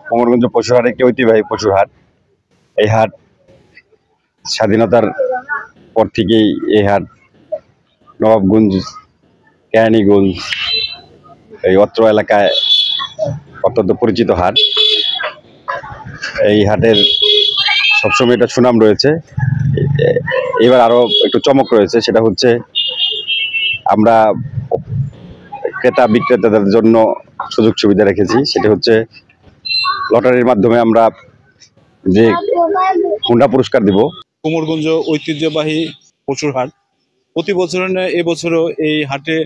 কোমরগঞ্জ পশুর হাট একটি ঐতিহ্যবাহী পশুর হাট। এই হাট স্বাধীনতার পর থেকেই এই হাট নবাবগঞ্জ, কেরানীগঞ্জ এই অত্র এলাকায় অত্যন্ত পরিচিত হাট। এই হাটের সবসময় একটা সুনাম রয়েছে। এবার আরো একটু চমক রয়েছে, সেটা হচ্ছে আমরা ক্রেতা বিক্রেতাদের জন্য সুযোগ সুবিধা রেখেছি। সেটা হচ্ছে লটারির মাধ্যমে আমরা যে হুন্ডা পুরস্কার দিব। কোমরগঞ্জ ঐতিহ্যবাহী পশুর হাট প্রতি বছরের ন্যায় এবছরও এই হাটে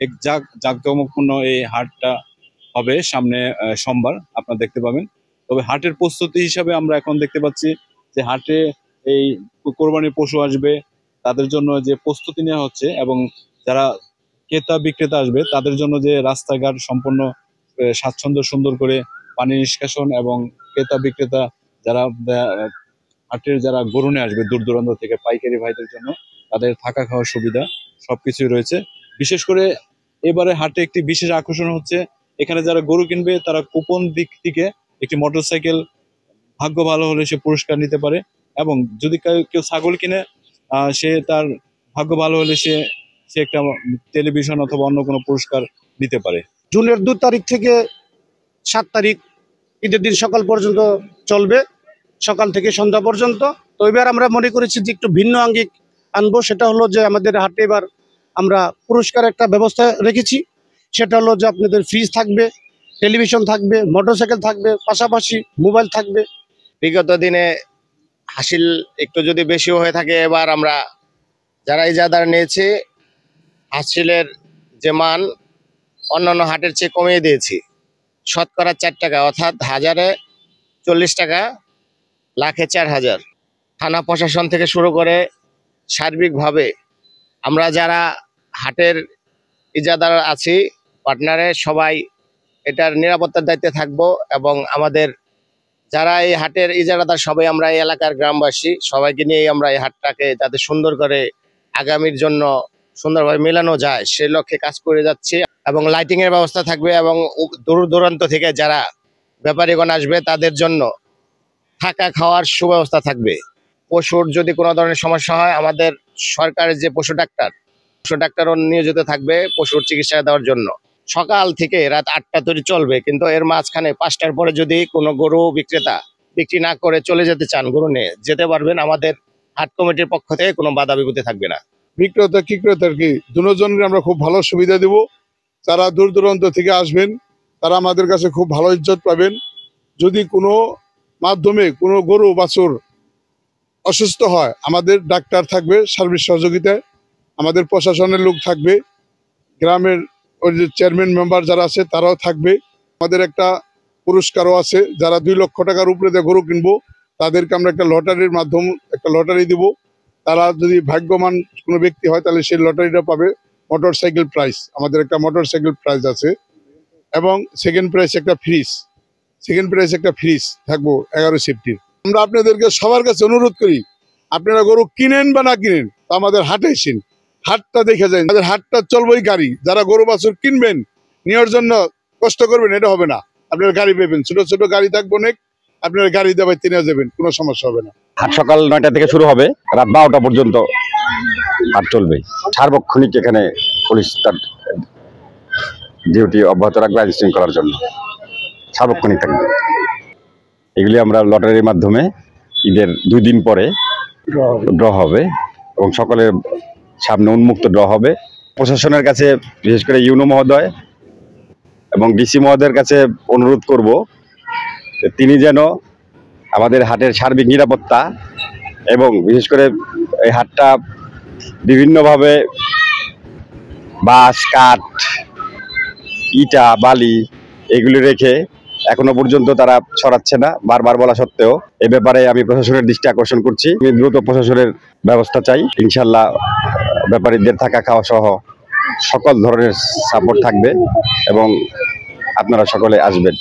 এক জাঁকজমকপূর্ণ এই হাটটা হবে সামনে সোমবার, আপনারা দেখতে পাবেন। তবে হাটের প্রস্তুতি হিসাবে আমরা এখন দেখতে পাচ্ছি যে হাটে এই কোরবানির পশু আসবে, তাদের জন্য যে প্রস্তুতি নেওয়া হচ্ছে এবং যারা ক্রেতা বিক্রেতা আসবে তাদের জন্য যে রাস্তাঘাট সম্পূর্ণ স্বাচ্ছন্দ্য সুন্দর করে পানি নিষ্কাশন এবং ক্রেতা বিক্রেতা যারা হাটের যারা গরু নিয়ে আসবে দূর দূরান্ত থেকে পাইকারি ভাইদের জন্য তাদের থাকা খাওয়ার সুবিধা সবকিছুই রয়েছে। বিশেষ করে এবারে হাটে একটি বিশেষ আকর্ষণ হচ্ছে এখানে যারা গরু কিনবে তারা কুপন দিক থেকে একটি মোটরসাইকেল, ভাগ্য ভালো হলে সে পুরস্কার নিতে পারে, এবং যদি কেউ ছাগল কিনে সে তার ভাগ্য ভালো হলে সে একটা টেলিভিশন অথবা অন্য কোনো পুরস্কার নিতে পারে। জুনের 2 তারিখ থেকে 7 তারিখ ঈদের দিন সকাল পর্যন্ত চলবে, সকাল থেকে সন্ধ্যা পর্যন্ত। তো এবার আমরা মনে করেছি যে একটু ভিন্ন আঙ্গিক আনবো। সেটা হলো যে আমাদের হাটে এবার আমরা পুরস্কার একটা ব্যবস্থা রেখেছি। সেটা হলো যে আপনাদের ফ্রিজ থাকবে, টেলিভিশন থাকবে, মোটরসাইকেল থাকবে, পাশাপাশি মোবাইল থাকবে। বিগত দিনে হাসিল একটু যদি বেশিও হয়ে থাকে, এবার আমরা যারা ইজাদার নিয়েছি হাসিলের যে মান অন্যান্য হাটের চেয়ে কমিয়ে দিয়েছি। শতকরা 4 টাকা, অর্থাৎ 1000-এ 40 টাকা, লাখে 4000। থানা প্রশাসন থেকে শুরু করে সার্বিকভাবে আমরা যারা হাটের ইজাদার আছি পার্টনারে সবাই এটার নিরাপত্তার দায়িত্বে থাকব, এবং আমাদের যারা এই হাটের ইজারাদার সবাই আমরা এই এলাকার গ্রামবাসী সবাইকে নিয়ে আমরা এই হাটটাকে যাতে সুন্দর করে আগামীর জন্য সুন্দরভাবে মেলানো যায় সেই লক্ষ্যে কাজ করে যাচ্ছি। এবং লাইটিং এর ব্যবস্থা থাকবে, এবং দূর দূরান্ত থেকে যারা ব্যাপারীগণ আসবে তাদের জন্য থাকা খাওয়ার সুব্যবস্থা থাকবে। পশুর যদি কোনো ধরনের সমস্যা হয় আমাদের সরকারের যে পশু ডাক্তারও নিয়োজিত থাকবে পশুর চিকিৎসা দেওয়ার জন্য। সকাল থেকে রাত 8টা তৈরি চলবে, কিন্তু এর মাঝখানে 5টার পরে যদি কোনো গরু বিক্রেতা বিক্রি না করে চলে যেতে চান গরু নিয়ে যেতে পারবেন, আমাদের হাট কমিটির পক্ষ থেকে কোনো বাধা বিপত্তি থাকবে না। বিক্রেতা ক্রেতার কি দুজনের আমরা খুব ভালো সুবিধা দিব। যারা দূর দূরান্ত থেকে আসবেন তারা আমাদের কাছে খুব ভালো ইজ্জত পাবেন। যদি কোনো মাধ্যমে কোনো গরু বাছুর অসুস্থ হয় আমাদের ডাক্তার থাকবে সার্বিক সহযোগিতায়, আমাদের প্রশাসনের লোক থাকবে, গ্রামের ওই যে চেয়ারম্যান মেম্বার যারা আছে তারাও থাকবে। আমাদের একটা পুরস্কারও আছে, যারা 2 লক্ষ টাকার উপরে দিয়ে গরু কিনবো তাদেরকে আমরা একটা লটারির মাধ্যমে একটা লটারি দিব। তারা যদি ভাগ্যবান কোনো ব্যক্তি হয় তাহলে সেই লটারিটা পাবে। মোটরসাইকেল প্রাইজ, আমাদের একটা মোটরসাইকেল প্রাইজ আছে, এবং সেকেন্ড প্রাইজ একটা ফ্রিজ থাকবো 11 সেফটির। আমরা আপনাদেরকে সবার কাছে অনুরোধ করি, আপনারা গরু কিনেন বা না কিনেন আমাদের হাটে এসেন, হাটটা দেখে যান। আমাদের হাটটা চলবেই গাড়ি, যারা গরু বাছুর কিনবেন নেওয়ার জন্য কষ্ট করবেন এটা হবে না। আপনারা গাড়ি পাবেন, ছোট ছোট গাড়ি থাকবো অনেক, আপনারা গাড়ি দেবে কিনে যাবেন, কোনো সমস্যা হবে না। হাট সকাল 9টা থেকে শুরু হবে, রাত 12টা পর্যন্ত হাট চলবে। সার্বক্ষণিক এখানে পুলিশ তার ডিউটি অব্যাহত রাখবে আইন শৃঙ্খলার জন্য, সার্বক্ষণিক থাকবে। এগুলি আমরা লটারির মাধ্যমে ঈদের 2 দিন পরে ড্র হবে, এবং সকলের সামনে উন্মুক্ত ড্র হবে। প্রশাসনের কাছে বিশেষ করে ইউনো মহোদয় এবং ডিসি মহোদয়ের কাছে অনুরোধ করব তিনি যেন আমাদের হাটের সার্বিক নিরাপত্তা এবং বিশেষ করে এই হাটটা বিভিন্নভাবে বাঁশ, কাঠ, ইটা, বালি এগুলি রেখে এখনো পর্যন্ত তারা সরাচ্ছে না, বারবার বলা সত্ত্বেও। এ ব্যাপারে আমি প্রশাসনের দৃষ্টি আকর্ষণ করছি। আমি দ্রুত প্রশাসনের ব্যবস্থা চাই। ইনশাল্লাহ ব্যাপারীদের থাকা খাওয়া সহ সকল ধরনের সাপোর্ট থাকবে, এবং আপনারা সকলে আসবেন।